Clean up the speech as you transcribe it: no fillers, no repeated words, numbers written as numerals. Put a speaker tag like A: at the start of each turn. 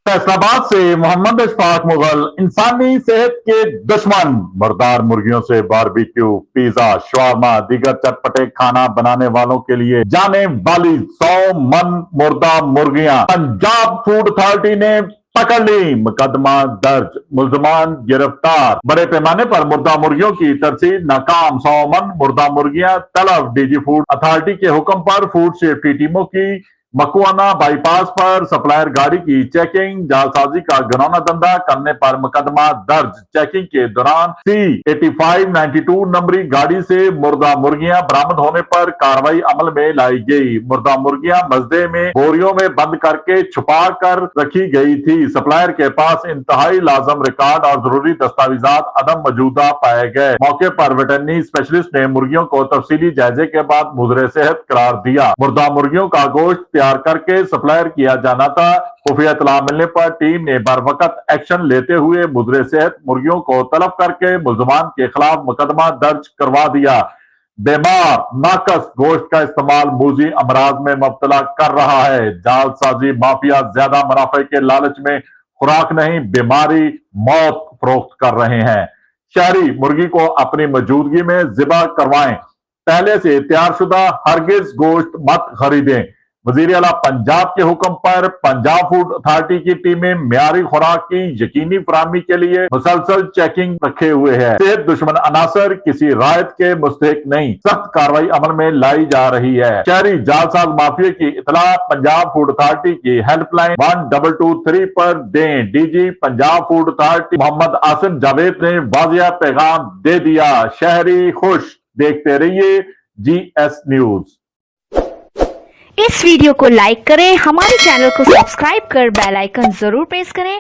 A: फैसलाबाद से मोहम्मद अशफाक मुगल। इंसानी सेहत के दुश्मन मुर्दार मुर्गियों से बारबेक्यू, पिज्जा, शवारमा, दीगर चटपटे खाना बनाने वालों के लिए जाने वाली 100 मन मुर्दा मुर्गियां पंजाब फूड अथॉरिटी ने पकड़ ली। मुकदमा दर्ज, मुल्जमान गिरफ्तार। बड़े पैमाने पर मुर्दा मुर्गियों की तरसीद नाकाम, 100 मन मुर्दा मुर्गियां तलब। डीजी फूड अथॉरिटी के हुक्म पर फूड सेफ्टी टीमों की मकुआना बाईपास पर सप्लायर गाड़ी की चेकिंग, जालसाजी का घिनौना धंधा करने पर मुकदमा दर्ज। चेकिंग के दौरान C8592 नंबरी गाड़ी से मुर्दा मुर्गियां बरामद होने पर कार्रवाई अमल में लाई गई। मुर्दा मुर्गियां मजदे में बोरियों में बंद करके छुपा कर रखी गई थी। सप्लायर के पास इंतहाई लाजम रिकॉर्ड और जरूरी दस्तावेजात अदम मौजूदा पाए गए। मौके पर वेटरनरी स्पेशलिस्ट ने मुर्गियों को तफसीली जायजे के बाद मुजरे सेहत करार दिया। मुर्दा मुर्गियों का गोश्त तैयार करके सप्लायर किया जाना था। खुफिया इत्तला मिलने पर टीम ने बरवकत एक्शन लेते हुए मुजरे सेहत मुर्गियों को तलब करके मुल्जमान के खिलाफ मुकदमा दर्ज करवा दिया। बीमार नाकस गोश्त का इस्तेमाल मूजी अमराज में मुब्तला कर रहा है। जालसाजी माफिया ज्यादा मुनाफे के लालच में खुराक नहीं, बीमारी मौत फरोख्त कर रहे हैं। शहरी मुर्गी को अपनी मौजूदगी में ज़िबा करवाएं। पहले से तैयारशुदा हरगिज गोश्त मत खरीदें। वजीर आला पंजाब के हुक्म पर पंजाब फूड अथॉरिटी की टीमें मियारी खुराक की यकीनी फराहमी के लिए मुसलसल चेकिंग रखे हुए है। सेहत दुश्मन अनासर किसी रायत के मुस्तहिक नहीं, सख्त कार्रवाई अमल में लाई जा रही है। शहरी जालसाज माफिया की इतला पंजाब फूड अथॉरिटी की हेल्पलाइन 1223 पर दें। DG Punjab food authority Mohammad Asim Javed ने वाजिया पैगाम दे दिया। शहरी खुश। देखते रहिए GS न्यूज।
B: इस वीडियो को लाइक करें, हमारे चैनल को सब्सक्राइब कर बेल आइकन जरूर प्रेस करें